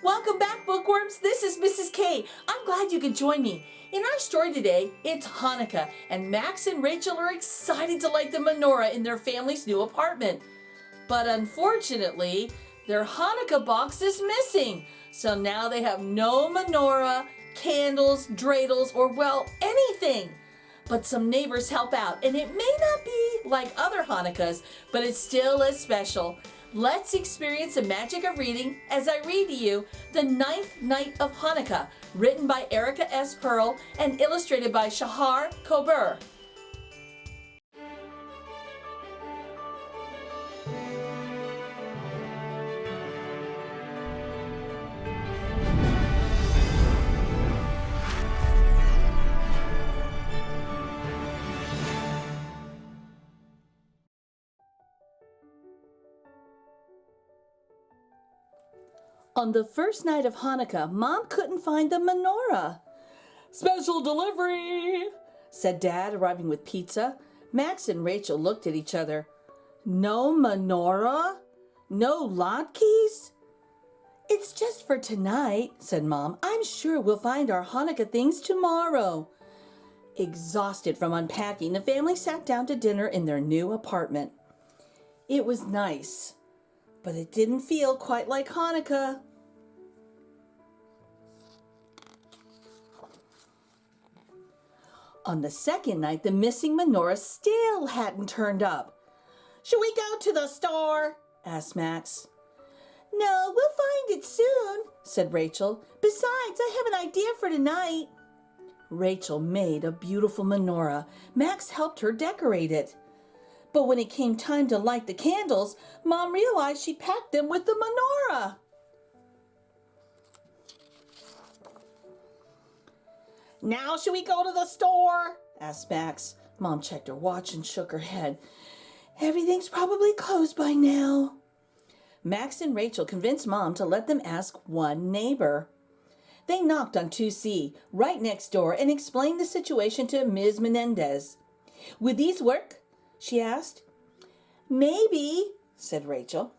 Welcome back, bookworms. This is Mrs. K. I'm glad you could join me. In our story today, it's Hanukkah, and Max and Rachel are excited to light the menorah in their family's new apartment. But unfortunately, their Hanukkah box is missing. So now they have no menorah, candles, dreidels, or well, anything. But some neighbors help out, and it may not be like other Hanukkahs, but it's still as special. Let's experience the magic of reading as I read to you The Ninth Night of Hanukkah, written by Erica S. Perl and illustrated by Shahar Kober. On the first night of Hanukkah, Mom couldn't find the menorah. "Special delivery," said Dad, arriving with pizza. Max and Rachel looked at each other. "No menorah? No latkes?" "It's just for tonight," said Mom. "I'm sure we'll find our Hanukkah things tomorrow." Exhausted from unpacking, the family sat down to dinner in their new apartment. It was nice, but it didn't feel quite like Hanukkah. On the second night, the missing menorah still hadn't turned up. "Should we go to the store?" asked Max. "No, we'll find it soon," said Rachel. "Besides, I have an idea for tonight." Rachel made a beautiful menorah. Max helped her decorate it. But when it came time to light the candles, Mom realized she'd packed them with the menorah. "Now should we go to the store?" asked Max. Mom checked her watch and shook her head. "Everything's probably closed by now." Max and Rachel convinced Mom to let them ask one neighbor. They knocked on 2C, right next door, and explained the situation to Ms. Menendez. "Would these work?" she asked. "Maybe," said Rachel.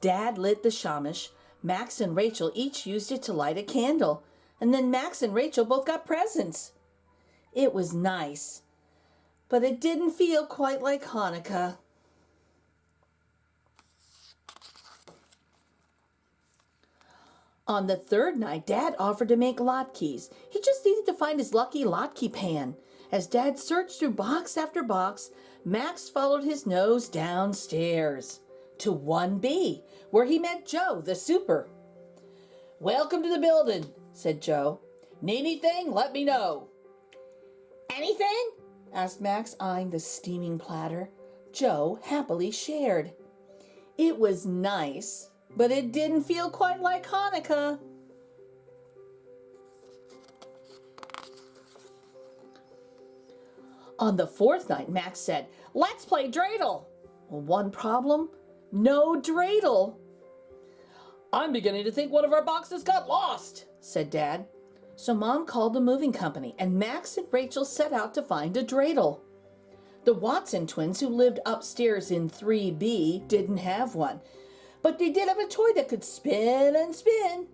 Dad lit the shamash. Max and Rachel each used it to light a candle, and then Max and Rachel both got presents. It was nice, but it didn't feel quite like Hanukkah. On the third night, Dad offered to make latkes. He just needed to find his lucky latke pan. As Dad searched through box after box, Max followed his nose downstairs to 1B, where he met Joe, the super. "Welcome to the building," said Joe. "Need anything? Let me know." "Anything?" asked Max, eyeing the steaming platter. Joe happily shared. It was nice, but it didn't feel quite like Hanukkah. On the fourth night, Max said, "Let's play dreidel." Well, one problem, no dreidel. "I'm beginning to think one of our boxes got lost," said Dad. So Mom called the moving company, and Max and Rachel set out to find a dreidel. The Watson twins, who lived upstairs in 3B, didn't have one, but they did have a toy that could spin and spin.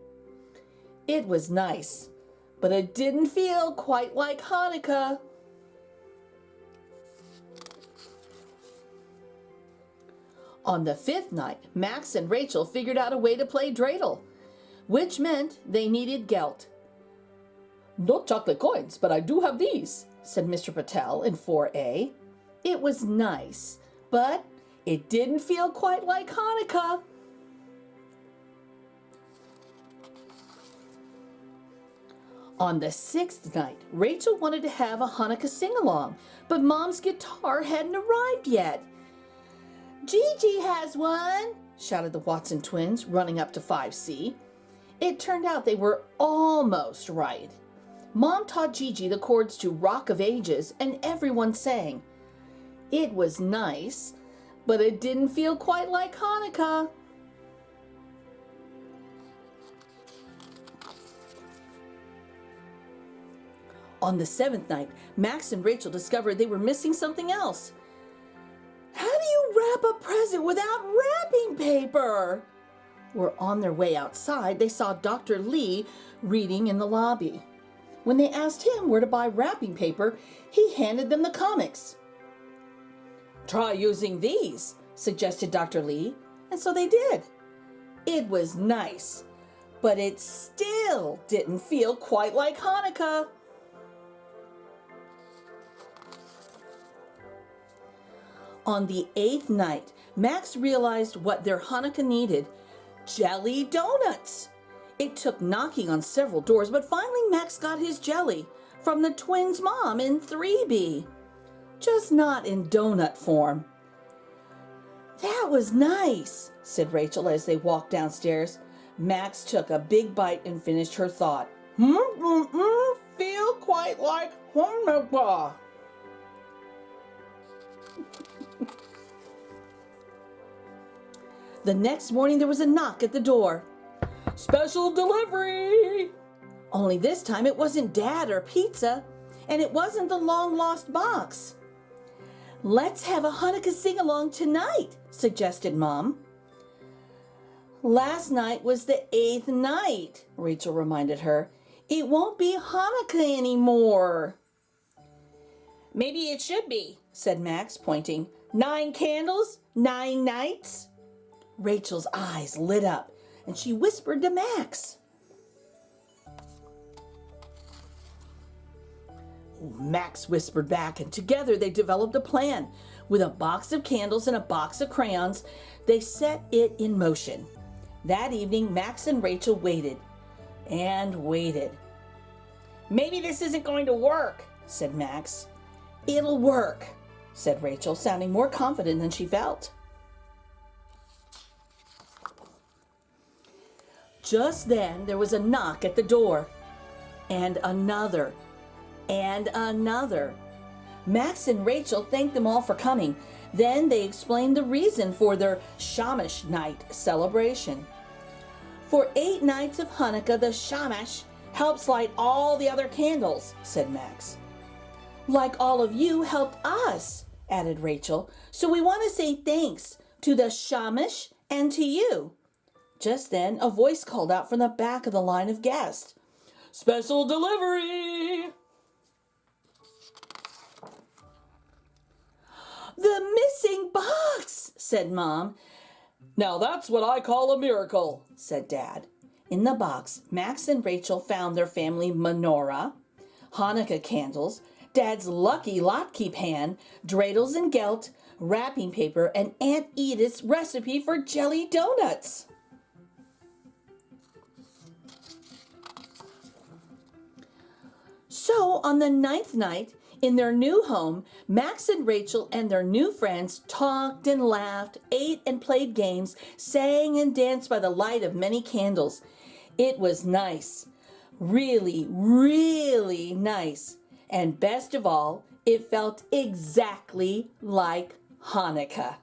It was nice, but it didn't feel quite like Hanukkah. On the fifth night, Max and Rachel figured out a way to play dreidel, which meant they needed gelt. "No chocolate coins, but I do have these," said Mr. Patel in 4A. It was nice, but it didn't feel quite like Hanukkah. On the sixth night, Rachel wanted to have a Hanukkah sing-along, but Mom's guitar hadn't arrived yet. "Gigi has one," shouted the Watson twins, running up to 5C. It turned out they were almost right. Mom taught Gigi the chords to Rock of Ages, and everyone sang. It was nice, but it didn't feel quite like Hanukkah. On the seventh night, Max and Rachel discovered they were missing something else. "How do you up a present without wrapping paper. Were on their way outside, they saw Dr. Lee reading in the lobby. When they asked him where to buy wrapping paper, he handed them the comics. Try using these, suggested Dr. Lee, and so they did. It was nice, but it still didn't feel quite like Hanukkah. On the 8th night, Max realized what their Hanukkah needed: jelly donuts. It took knocking on several doors, but finally Max got his jelly from the twins' mom in 3B, just not in donut form. That was nice, said Rachel as they walked downstairs. Max took a big bite and finished her thought. Feel quite like Hanukkah. The next morning there was a knock at the door. Special delivery! Only this time it wasn't Dad or pizza, and it wasn't the long-lost box. Let's have a Hanukkah sing-along tonight, suggested Mom. Last night was the 8th night, Rachel reminded her. It won't be Hanukkah anymore. Maybe it should be, said Max, pointing. 9 candles, 9 nights. Rachel's eyes lit up, and she whispered to Max. Max whispered back, and together they developed a plan. With a box of candles and a box of crayons, they set it in motion. That evening, Max and Rachel waited and waited. Maybe this isn't going to work, said Max. It'll work, said Rachel, sounding more confident than she felt. Just then, there was a knock at the door, and another, and another. Max and Rachel thanked them all for coming. Then they explained the reason for their Shamash night celebration. For 8 nights of Hanukkah, the Shamash helps light all the other candles, said Max. Like all of you helped us, added Rachel. So we want to say thanks to the Shamash and to you. Just then, a voice called out from the back of the line of guests. Special delivery! The missing box, said Mom. Now that's what I call a miracle, said Dad. In the box, Max and Rachel found their family menorah, Hanukkah candles, Dad's lucky Latke pan, dreidels and gelt, wrapping paper, and Aunt Edith's recipe for jelly donuts. So, on the 9th night, in their new home, Max and Rachel and their new friends talked and laughed, ate and played games, sang and danced by the light of many candles. It was nice. Really, really nice. And best of all, it felt exactly like Hanukkah.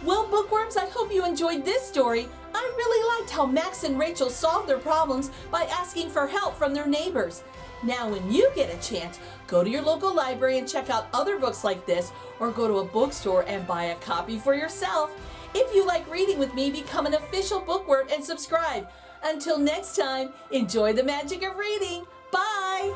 Well, bookworms, I hope you enjoyed this story. I really liked how Max and Rachel solved their problems by asking for help from their neighbors. Now, when you get a chance, go to your local library and check out other books like this, or go to a bookstore and buy a copy for yourself. If you like reading with me, become an official bookworm and subscribe. Until next time, enjoy the magic of reading. Bye!